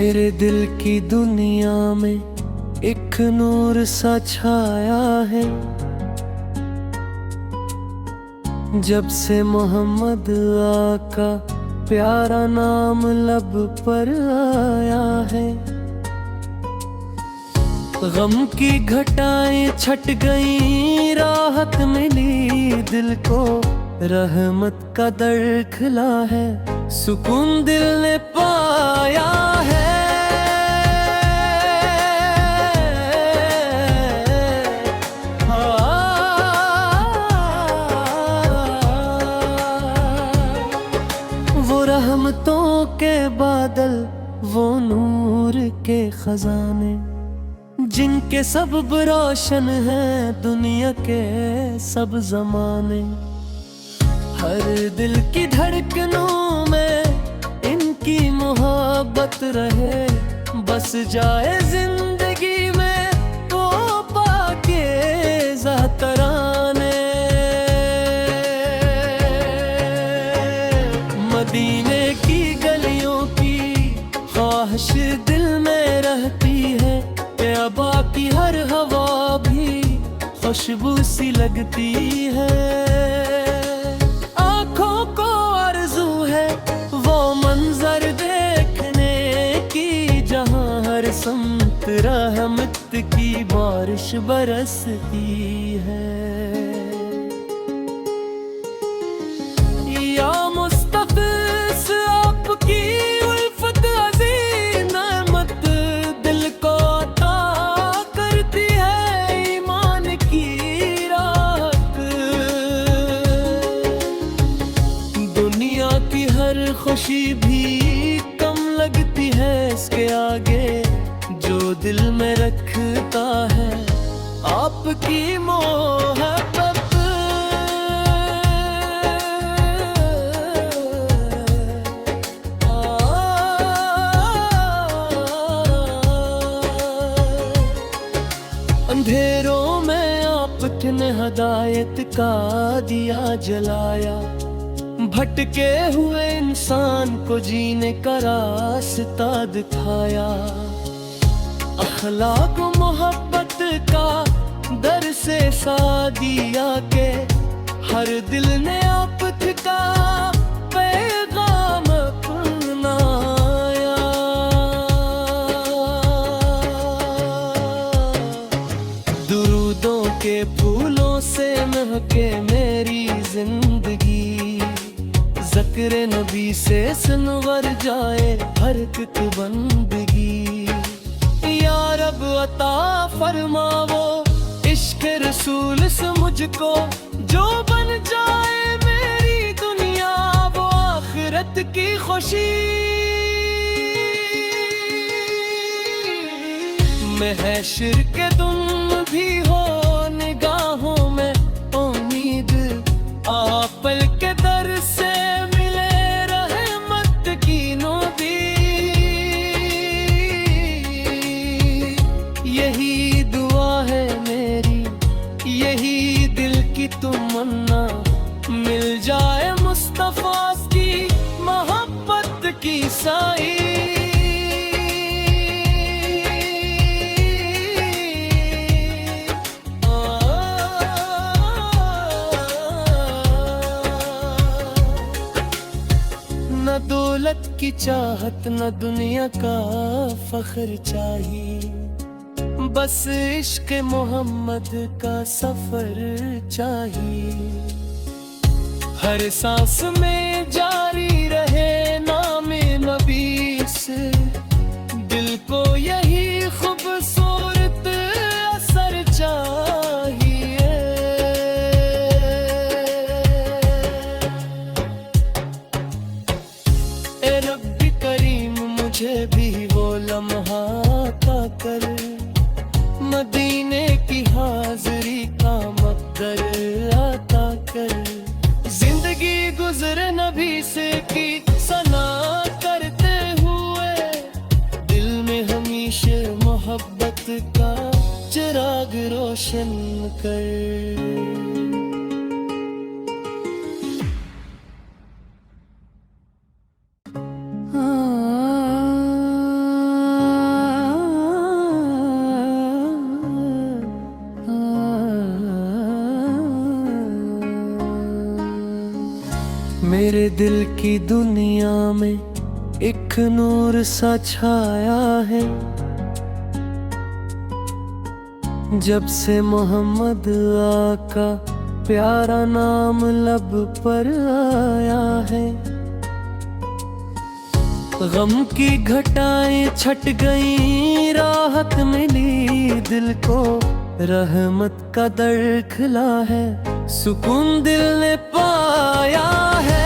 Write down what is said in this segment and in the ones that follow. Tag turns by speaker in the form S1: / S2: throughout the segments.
S1: मेरे दिल की दुनिया में एक नूर सा छाया है। जब से मोहम्मद आका प्यारा नाम लब पर आया है। गम की घटाएं छट गई, राहत मिली दिल को, रहमत का दर खिला है, सुकून दिल ने पाया है। वो रहमतों के बादल, वो नूर के खजाने, जिनके सबब रोशन है दुनिया के सब जमाने। हर दिल की धड़कनों में इनकी मोहब्बत रहे, बस जाए जिंदगी में वो पाकीज़ा तराने। मदीने की गलियों की ख्वाहिश दिल में रहती है, तैयबा की हर हवा भी खुशबू सी लगती है। आँखों को आरज़ू है वो मंजर देखने की, जहाँ हर समत रहमत की बारिश बरसती है। या मुस्तफ़िज़ आपकी उल्फत अज़ीम नेमत दिल को अता करती है ईमान की राहत। दुनिया की हर खुशी भी कम लगती है इसके आगे, जो दिल में रखता है आपकी मोहब्बत। अंधेरों में आपने हदायत का दिया जलाया, भटके हुए इंसान को जीने का रास्ता दिखाया। अखलाक मोहब्बत का दर से सादिया के, हर दिल ने आपका पैगाम अपनाया। दुरूदों के फूलों से महके मेरी जिंदगी, ज़िक्र नबी से सनवर जाए हर एक बंदगी। या रब अता फरमावो इश्क रसूल से मुझको, जो बन जाए मेरी दुनिया वो आखिरत की खुशी। महशर के तुम भी हो निगाहों में उम्मीद, आपल के दर से मिले रहमत की नदी। यही दुआ है मेरी, यही दिल की तमन्ना, मिल जाए मुस्तफा की मोहब्बत की साई। न दौलत की चाहत न दुनिया का फख्र चाहिए, बस इश्क मोहम्मद का सफर चाहिए। हर सांस में जारी रहे नाम नबी से, दिल को यही खूबसूरत असर चाहिए। ए रब्बी करीम मुझे भी वो लम्हा अता कर, मदीने की हाज़री का मक़दर अता कर। जिंदगी गुज़रे नबी से की सना करते हुए, दिल में हमेशा मोहब्बत का चिराग रोशन कर। मेरे दिल की दुनिया में एक नूर सा छाया है, जब से मोहम्मद आका प्यारा नाम लब पर आया है। गम की घटाएं छट गई, राहत मिली दिल को, रहमत का दर खिला है, सुकून दिल ने पाया है।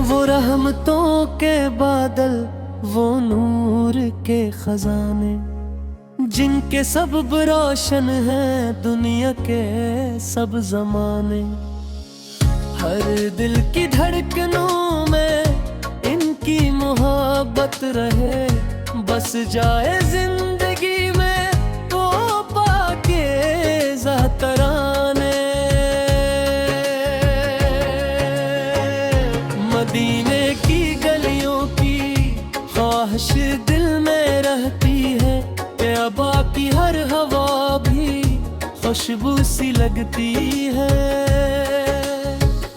S1: वो रहमतों के बादल, वो नूर के खजाने, जिनके सबब रोशन है दुनिया के सब जमाने। हर दिल की धड़कनों में इनकी मोहब्बत रहे, बस जाए जिंदगी में वो पाकीज़ा तराने। मदीने की गलियों की ख्वाहिश दिल में रहती है, तैयबा की हर हवा भी खुशबू सी लगती है।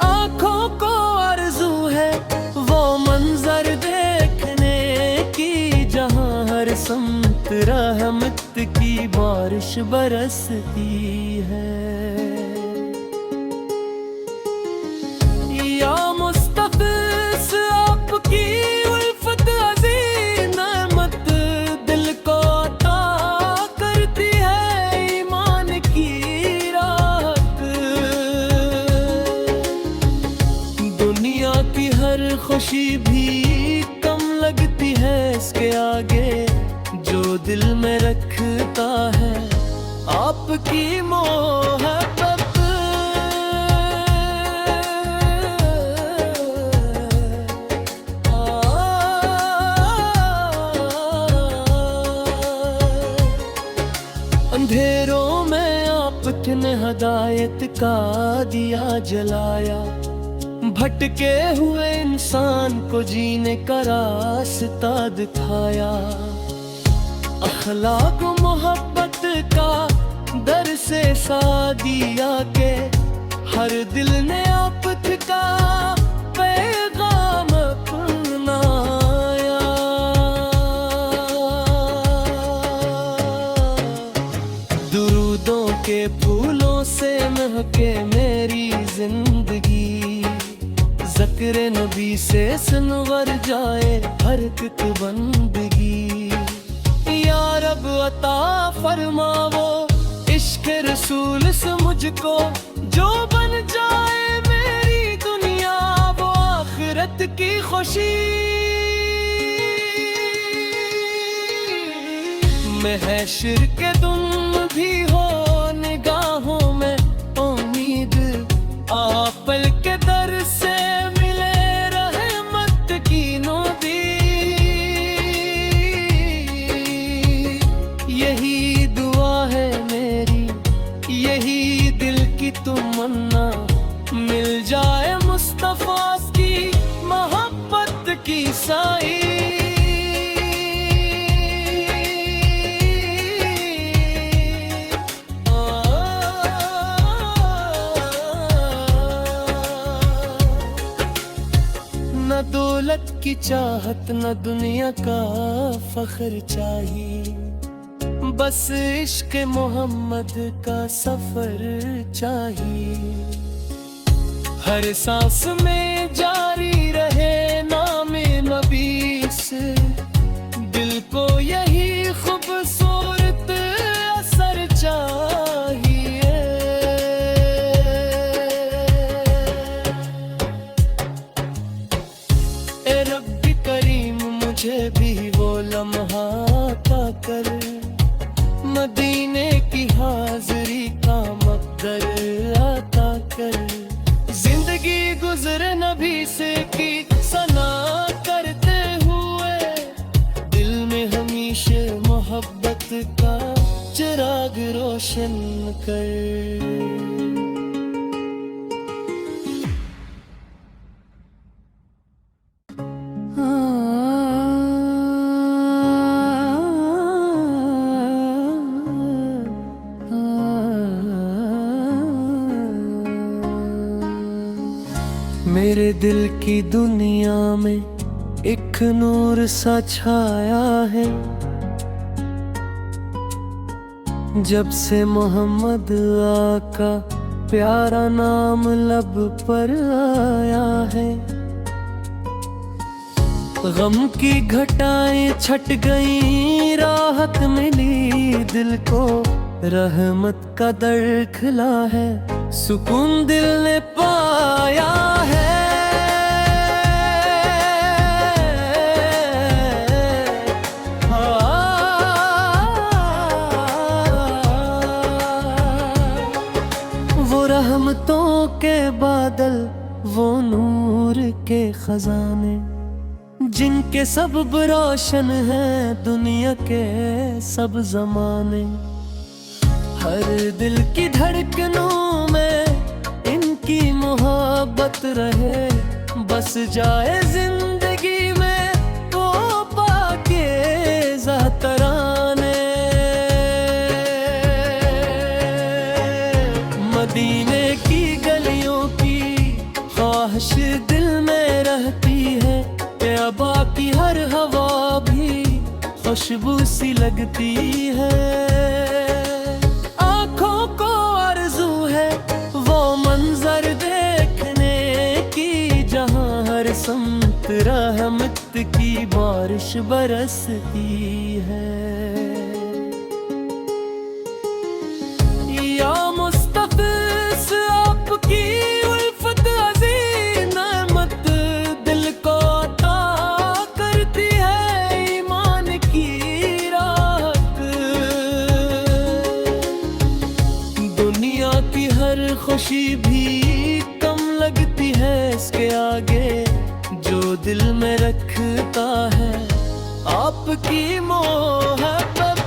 S1: आँखों को आरज़ू है वो मंजर देखने की, जहाँ हर समत रहमत की बारिश बरसती है। या मुस्तफ़िज़ आपकी उल्फत अज़ीम नेमत दिल को अता करती है ईमान की राहत। दुनिया की हर खुशी भी कम लगती है इसके आगे, जो दिल में रखता है आपकी मोहब्बत। अंधेरों में आपने हदायत का दिया जलाया, भटके हुए इंसान को जीने का रास्ता दिखाया। अखलाक मोहब्बत का दर से सादिया के, हर दिल ने आपका पैगाम अपनाया। दुरूदों के फूलों से महके मेरी जिंदगी, ज़िक्र नबी से सनवर जाए हर एक बंदगी। या रब अता फरमावो इश्क रसूल से मुझको, जो बन जाए मेरी दुनिया वो आखिरत की खुशी। महशर के तुम भी हो निगाहों में उम्मीद, आपल के दर से मिले रहमत की नदी। यही दुआ है मेरी, यही दिल की तमन्ना, मिल जाए मुस्तफा की मोहब्बत की साई। न दौलत की चाहत न दुनिया का फख्र चाहिए, बस इश्क मोहम्मद का सफर चाहिए। हर सांस में जारी रहे नाम नबी से, दिल को यही खूबसूरत असर चाहिए। ए रब्बी करीम मुझे भी वो लम्हा अता कर, मदीने की हाज़री का मक़दर अता कर। जिंदगी गुज़रे नबी से की सना करते हुए, दिल में हमेशा मोहब्बत का चिराग रोशन कर। मेरे दिल की दुनिया में एक नूर सा छाया है, जब से मोहम्मद आका प्यारा नाम लब पर आया है। गम की घटाएं छट गई, राहत मिली दिल को, रहमत का दर खिला है, सुकून दिल ने पाया है। वो रहमतों के बादल, वो नूर के खजाने, जिनके सबब रोशन है दुनिया के सब जमाने। हर दिल की धड़कनों में इनकी मोहब्बत रहे, बस जाए जिंदगी में वो पाकीज़ा तराने। मदीने की गलियों की ख्वाहिश दिल में रहती है, तैयबा की हर हवा भी खुशबू सी लगती है। आँखों को आरज़ू है वो मंजर देखने की, जहाँ हर समत रहमत की बारिश बरसती है। या मुस्तफ़िज़ आपकी उल्फत अज़ीम नेमत दिल को अता करती है ईमान की राहत। दुनिया की हर खुशी भी कम लगती है इसके आगे, जो दिल में रखता है आपकी मोहब्बत।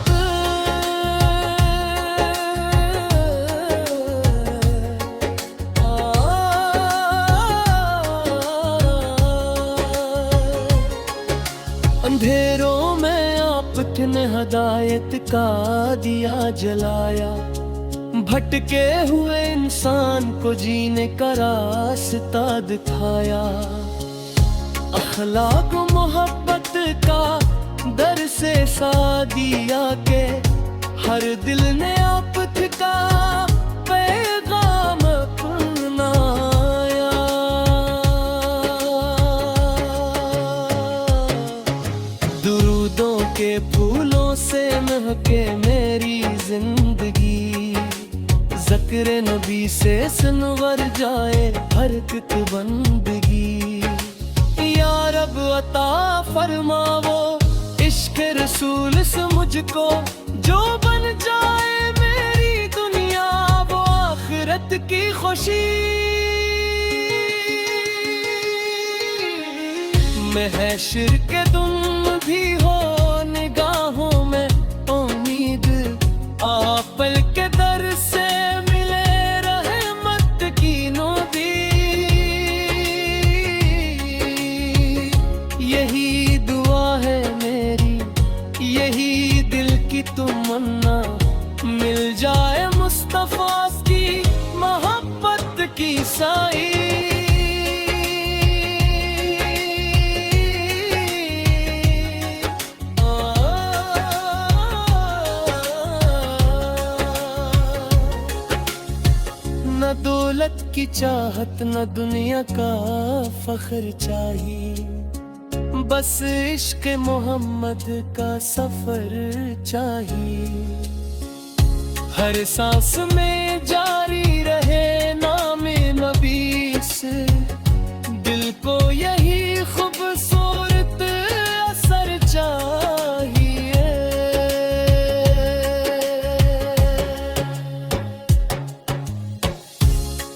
S1: अंधेरों में आपने हदायत का दिया जलाया, भटके हुए इंसान को जीने का रास्ता दिखाया। अखलाक मोहब्बत का दर से सादिया के, हर दिल ने आपका पैगाम अपनाया। दुरूदों के फूलों से महके मेरी जिंदगी, ज़िक्र नबी से सनवर जाए हर एक बंदगी। या रब अता फरमावो इश्क रसूल से मुझको, जो बन जाए मेरी दुनिया वो आखिरत की खुशी। महशर के तुम भी हो निगाहों में उम्मीद, आपल के दर से मिले रहमत की नूदी। यही दुआ है मेरी, यही दिल की तमन्ना, मिल जाए मुस्तफा की मोहब्बत की साई। न दौलत की चाहत न दुनिया का फख्र चाहिए, बस इश्क मोहम्मद का सफर चाहिए। हर सांस में जारी रहे नाम नबी से, दिल को यही खूबसूरत असर चाहिए।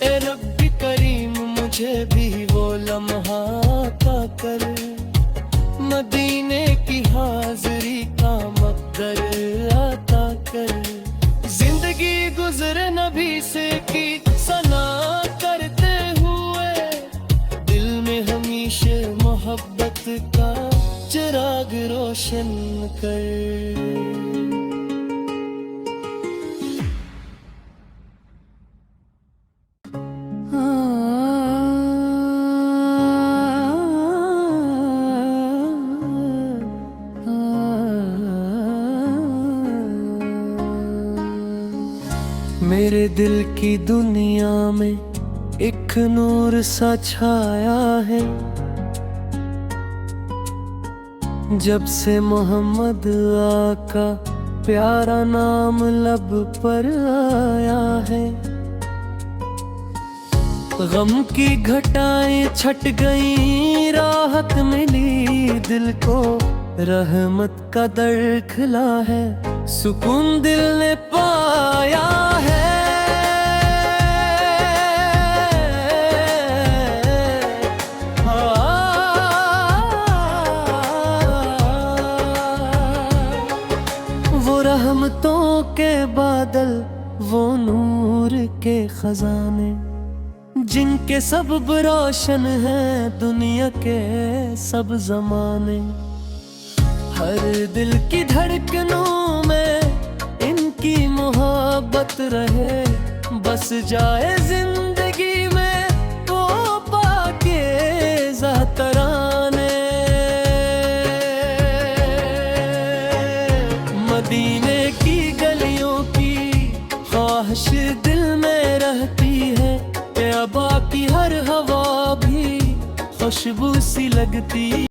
S1: ए रब्बी करीम मुझे भी वो लम्हा अता कर, मदीने की हाज़री का मक़दर अता कर। जिंदगी गुज़रे नबी से की सना करते हुए, दिल में हमेशा मोहब्बत का चिराग रोशन कर। मेरे दिल की दुनिया में एक नूर सा छाया है, जब से मोहम्मद आका प्यारा नाम लब पर आया है। गम की घटाएं छट गई, राहत मिली दिल को, रहमत का दर खिला है, सुकून दिल ने पाया है। वो रहमतों के बादल, वो नूर के खजाने, जिनके सबब रोशन है दुनिया के सब जमाने। हर दिल की धड़कनों में इनकी मोहब्बत रहे, बस जाए जिंदगी में वो पाकीज़ा तराने। मदीने की गलियों की ख्वाहिश दिल में रहती है, तैयबा की हर हवा भी खुशबू सी लगती।